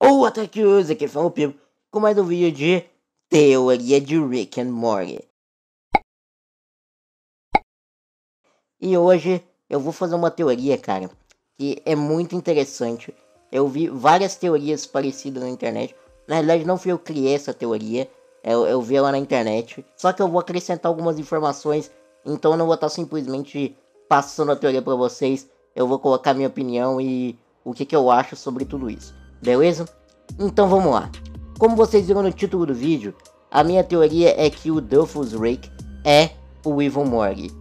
Ou até que use aqui foi o Pipo com mais um vídeo de teoria de Rick and Morty. E hoje eu vou fazer uma teoria, cara, que é muito interessante. Eu vi várias teorias parecidas na internet. Na realidade não fui eu que criei essa teoria, eu vi ela na internet. Só que eu vou acrescentar algumas informações, então eu não vou estar simplesmente passando a teoria pra vocês. Eu vou colocar minha opinião e o que eu acho sobre tudo isso, beleza? Então vamos lá. Como vocês viram no título do vídeo, a minha teoria é que o Dolphus Rick é o Evil Morty.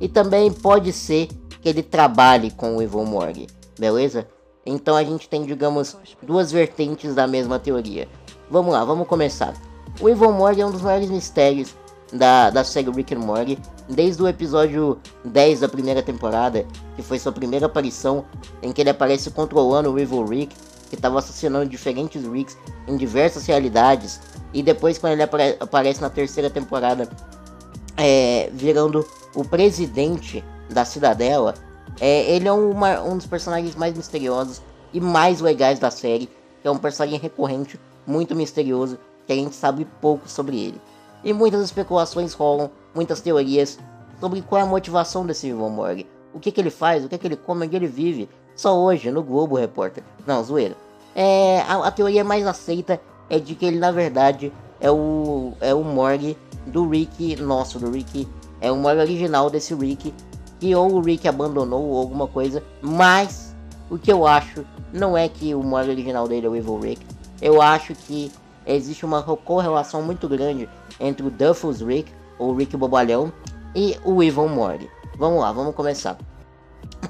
E também pode ser que ele trabalhe com o Evil Morty, beleza? Então a gente tem, digamos, duas vertentes da mesma teoria. Vamos lá, vamos começar. O Evil Morty é um dos maiores mistérios da série Rick and Morty. Desde o episódio 10 da primeira temporada, que foi sua primeira aparição, em que ele aparece controlando o Evil Rick, que estava assassinando diferentes Ricks em diversas realidades. E depois, quando ele aparece na terceira temporada, virando o presidente da Cidadela, ele é um dos personagens mais misteriosos e mais legais da série, que é um personagem recorrente, muito misterioso, que a gente sabe pouco sobre ele. E muitas especulações rolam, muitas teorias sobre qual é a motivação desse Evil Morty. O que ele faz, o que ele come, onde ele vive. Só hoje, no Globo Repórter. Não, zoeira. A teoria mais aceita é de que ele, na verdade, é o Morty do Rick nosso, do Rick. É o Morty original desse Rick, que ou o Rick abandonou ou alguma coisa. Mas, o que eu acho, não é que o Morty original dele é o Evil Rick. Eu acho que existe uma correlação muito grande entre o Dolphus Rick, ou Rick Bobalhão, e o Evil Morty. Vamos lá, vamos começar.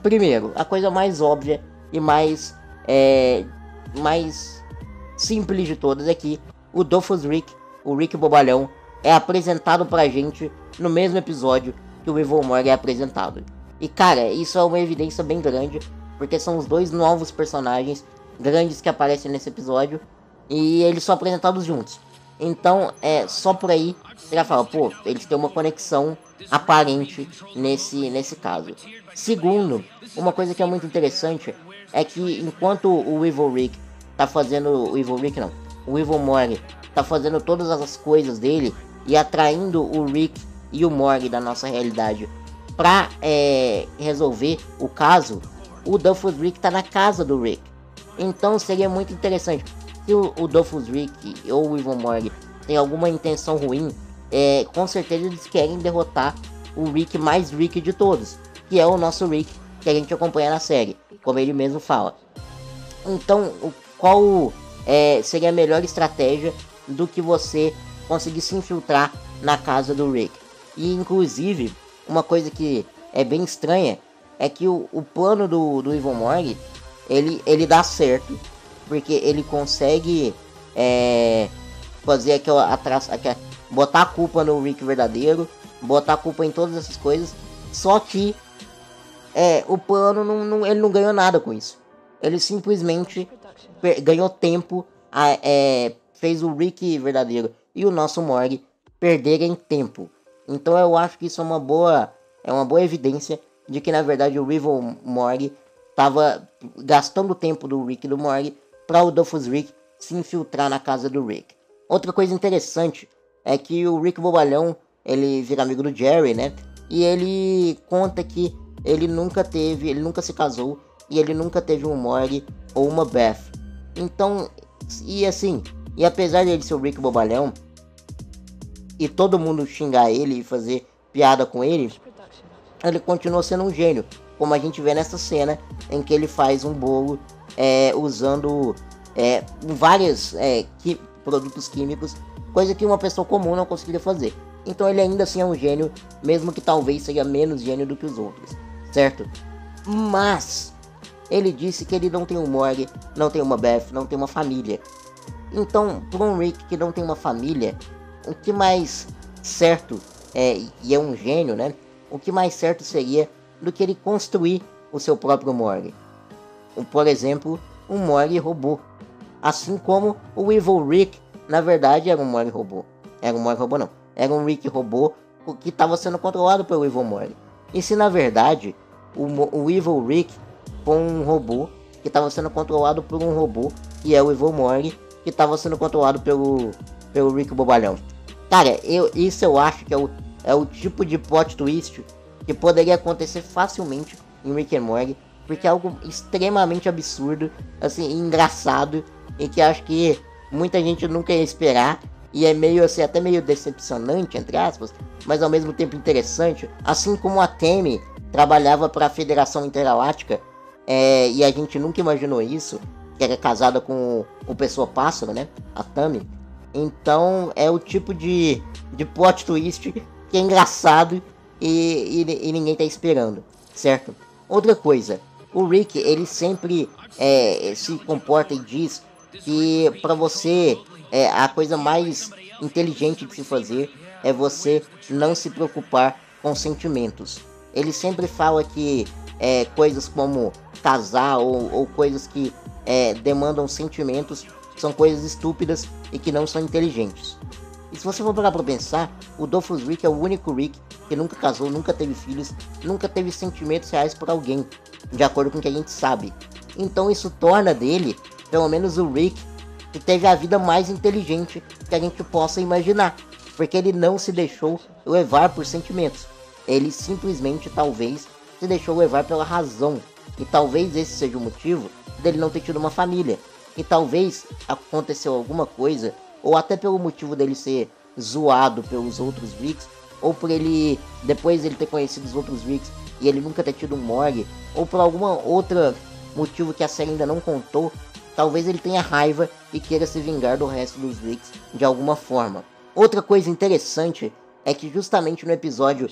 Primeiro, a coisa mais óbvia e mais simples de todas é que o Dolphus Rick, o Rick Bobalhão, é apresentado pra gente no mesmo episódio que o Evil Morty é apresentado. E cara, isso é uma evidência bem grande, porque são os dois novos personagens grandes que aparecem nesse episódio e eles são apresentados juntos. Então, só por aí você já fala, pô, eles têm uma conexão aparente nesse caso. Segundo, uma coisa que é muito interessante é que enquanto o Evil Rick tá fazendo... O Evil Rick não, o Evil Morty tá fazendo todas as coisas dele e atraindo o Rick e o Morty da nossa realidade pra resolver o caso, o Dolphus Rick tá na casa do Rick. Então seria muito interessante. Se o Dolphus Rick ou o Evil Morty tem alguma intenção ruim, com certeza eles querem derrotar o Rick mais Rick de todos, que é o nosso Rick que a gente acompanha na série, como ele mesmo fala. Então, qual seria a melhor estratégia do que você conseguir se infiltrar na casa do Rick? E inclusive, uma coisa que é bem estranha é que o plano do Evil Morty, ele dá certo, porque ele consegue fazer botar a culpa no Rick verdadeiro, botar a culpa em todas essas coisas, só que o plano ele não ganhou nada com isso. Ele simplesmente ganhou tempo, fez o Rick verdadeiro e o nosso Morty perderem tempo. Então eu acho que isso é uma boa evidência de que na verdade o Evil Morty estava gastando o tempo do Rick e do Morty para o Dolphus Rick se infiltrar na casa do Rick. Outra coisa interessante é que o Rick Bobalhão, ele vira amigo do Jerry, né? E ele conta que ele nunca se casou e ele nunca teve um Morty ou uma Beth. Então, e apesar dele ser o Rick Bobalhão e todo mundo xingar ele e fazer piada com ele continua sendo um gênio, como a gente vê nessa cena em que ele faz um bolo usando vários produtos químicos, coisa que uma pessoa comum não conseguiria fazer. Então ele ainda assim é um gênio, mesmo que talvez seja menos gênio do que os outros, certo? Mas ele disse que ele não tem um Morty, não tem uma Beth, não tem uma família. Então, para um Rick que não tem uma família, o que mais certo e é um gênio, né? O que mais certo seria do que ele construir o seu próprio Morty. Por exemplo, um Morty robô. Assim como o Evil Rick, na verdade, era um Morty robô. Era um Rick robô que estava sendo controlado pelo Evil Morty. E se na verdade o Evil Rick foi um robô que estava sendo controlado por um robô, que é o Evil Morgue, que estava sendo controlado pelo Rick Bobalhão. Cara, isso eu acho que é o tipo de plot twist que poderia acontecer facilmente em Rick and Morty, porque é algo extremamente absurdo, assim, engraçado, e que acho que muita gente nunca ia esperar, e é meio assim, até meio decepcionante, entre aspas, mas ao mesmo tempo interessante. Assim como a Tammy trabalhava para a Federação Intergaláctica, e a gente nunca imaginou isso, que era casada com o Pessoa Pássaro, né, a Tammy. Então é o tipo de plot twist que é engraçado e ninguém tá esperando, certo? Outra coisa, o Rick, ele sempre se comporta e diz que para você a coisa mais inteligente de se fazer é você não se preocupar com sentimentos. Ele sempre fala que coisas como casar ou coisas que demandam sentimentos são coisas estúpidas e que não são inteligentes. E se você for parar pra pensar, o Dolphus Rick é o único Rick que nunca casou, nunca teve filhos, nunca teve sentimentos reais por alguém, de acordo com o que a gente sabe. Então isso torna dele, pelo menos o Rick, que teve a vida mais inteligente que a gente possa imaginar, porque ele não se deixou levar por sentimentos. Ele simplesmente, talvez, se deixou levar pela razão. E talvez esse seja o motivo dele não ter tido uma família. E talvez aconteceu alguma coisa, ou até pelo motivo dele ser zoado pelos outros Ricks, ou por ele, depois ele ter conhecido os outros Ricks e ele nunca ter tido um morgue, ou por alguma outra motivo que a série ainda não contou, talvez ele tenha raiva e queira se vingar do resto dos Ricks de alguma forma. Outra coisa interessante é que justamente no episódio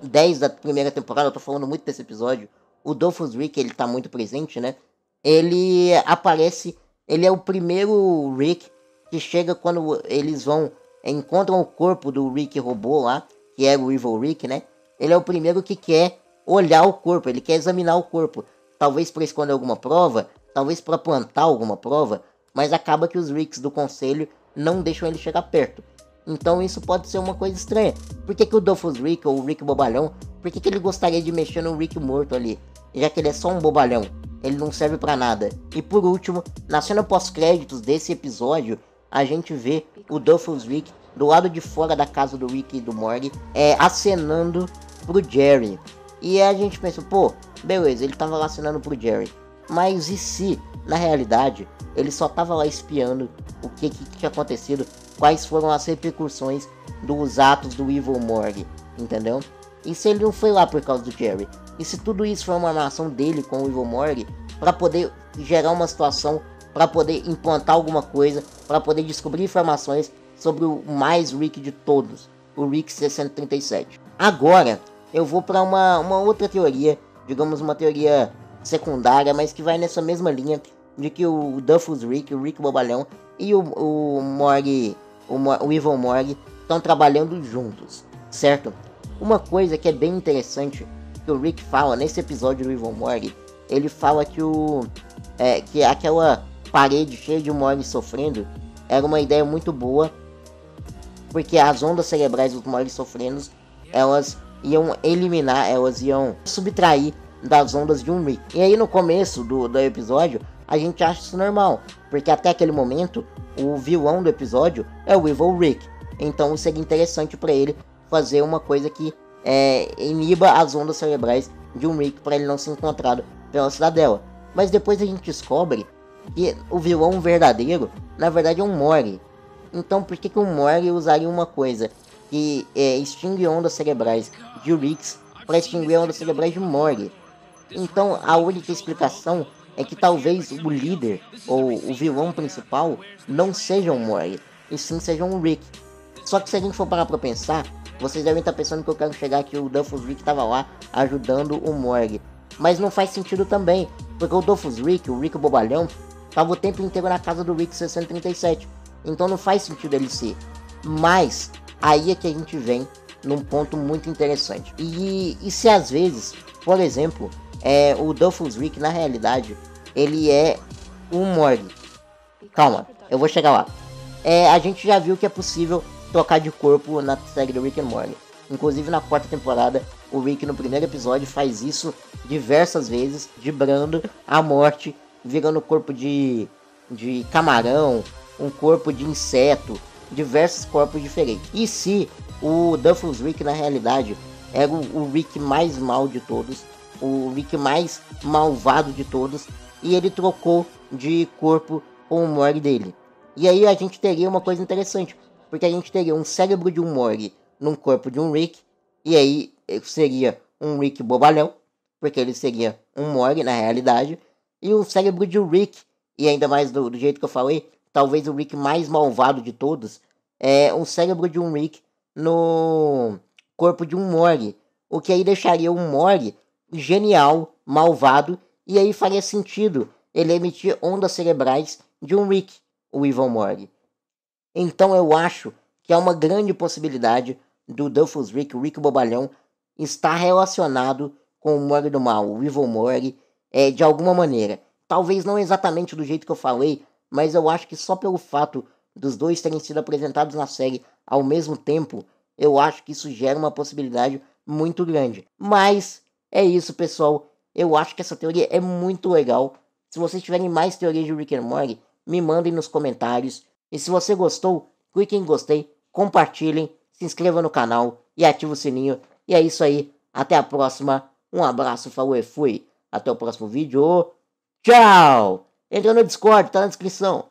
10 da primeira temporada, eu tô falando muito desse episódio, o Dolphus Rick, ele tá muito presente, né? Ele aparece, ele é o primeiro Rick que chega quando eles encontram o corpo do Rick robô lá, que é o Evil Rick, né? Ele é o primeiro que quer olhar o corpo, ele quer examinar o corpo. Talvez para esconder alguma prova, talvez para plantar alguma prova, mas acaba que os Ricks do conselho não deixam ele chegar perto. Então isso pode ser uma coisa estranha. Por que o Dolphus Rick, ou o Rick bobalhão, por que ele gostaria de mexer no Rick morto ali? Já que ele é só um bobalhão, ele não serve pra nada. E por último, na cena pós-créditos desse episódio, a gente vê o Dolphus Rick do lado de fora da casa do Rick e do Morty, acenando pro Jerry. E a gente pensa, pô, beleza, ele tava lá acenando pro Jerry. Mas e se, na realidade, ele só tava lá espiando o que tinha acontecido, quais foram as repercussões dos atos do Evil Morty, entendeu? E se ele não foi lá por causa do Jerry? E se tudo isso foi uma armação dele com o Evil Morty para poder gerar uma situação, para poder implantar alguma coisa, para poder descobrir informações sobre o mais Rick de todos, o Rick 637. Agora, eu vou para uma outra teoria, digamos uma teoria secundária, mas que vai nessa mesma linha de que o Dolphus Rick, o Rick bobalhão e o Morty, o Evil Morty estão trabalhando juntos, certo? Uma coisa que é bem interessante que o Rick fala nesse episódio do Evil Morty, ele fala que que aquela parede cheia de Morty sofrendo era uma ideia muito boa, porque as ondas cerebrais dos Morty sofrendo, elas iam eliminar, elas iam subtrair das ondas de um Rick. E aí no começo do episódio, a gente acha isso normal, porque até aquele momento, o vilão do episódio é o Evil Rick. Então seria interessante para ele fazer uma coisa que iniba as ondas cerebrais de um Rick para ele não ser encontrado pela Cidadela. Mas depois a gente descobre que o vilão verdadeiro, na verdade, é um Morty. Então por que um Morty usaria uma coisa que extingue ondas cerebrais de Ricks para extinguir ondas cerebrais de Morty? Então a única explicação é que talvez o líder ou o vilão principal não seja um Morty, e sim seja um Rick. Só que se a gente for parar pra pensar, vocês devem estar pensando que eu quero chegar que o Dolphus Rick estava lá ajudando o Morty. Mas não faz sentido também, porque o Dolphus Rick, o Rick bobalhão, estava o tempo inteiro na casa do Rick 637. Então não faz sentido ele ser. Mas aí é que a gente vem num ponto muito interessante. E se às vezes, por exemplo, o Dolphus Rick na realidade, ele é um Morty. Calma, eu vou chegar lá. A gente já viu que é possível trocar de corpo na série do Rick and Morty. Inclusive na quarta temporada, o Rick no primeiro episódio faz isso diversas vezes, vibrando a morte virando corpo de camarão, um corpo de inseto, diversos corpos diferentes. E se o Duffus Rick na realidade era o Rick mais mal de todos, o Rick mais malvado de todos, e ele trocou de corpo com o Morty dele. E aí a gente teria uma coisa interessante, porque a gente teria um cérebro de um Morty num corpo de um Rick, e aí seria um Rick bobalhão, porque ele seria um Morty na realidade, e o cérebro de um Rick, e ainda mais do jeito que eu falei, talvez o Rick mais malvado de todos, é um cérebro de um Rick no corpo de um Morty, o que aí deixaria um Morty genial, malvado, e aí faria sentido ele emitir ondas cerebrais de um Rick, o Evil Morty. Então eu acho que há uma grande possibilidade do Duffus Rick, o Rick Bobalhão, estar relacionado com o Morty do Mal, o Evil Morty, de alguma maneira. Talvez não exatamente do jeito que eu falei, mas eu acho que só pelo fato dos dois terem sido apresentados na série ao mesmo tempo, eu acho que isso gera uma possibilidade muito grande. Mas é isso, pessoal. Eu acho que essa teoria é muito legal. Se vocês tiverem mais teorias de Rick and Morty, me mandem nos comentários. E se você gostou, clique em gostei, compartilhem, se inscreva no canal e ative o sininho. E é isso aí. Até a próxima. Um abraço, falou e fui. Até o próximo vídeo. Tchau! Entra no Discord, tá na descrição.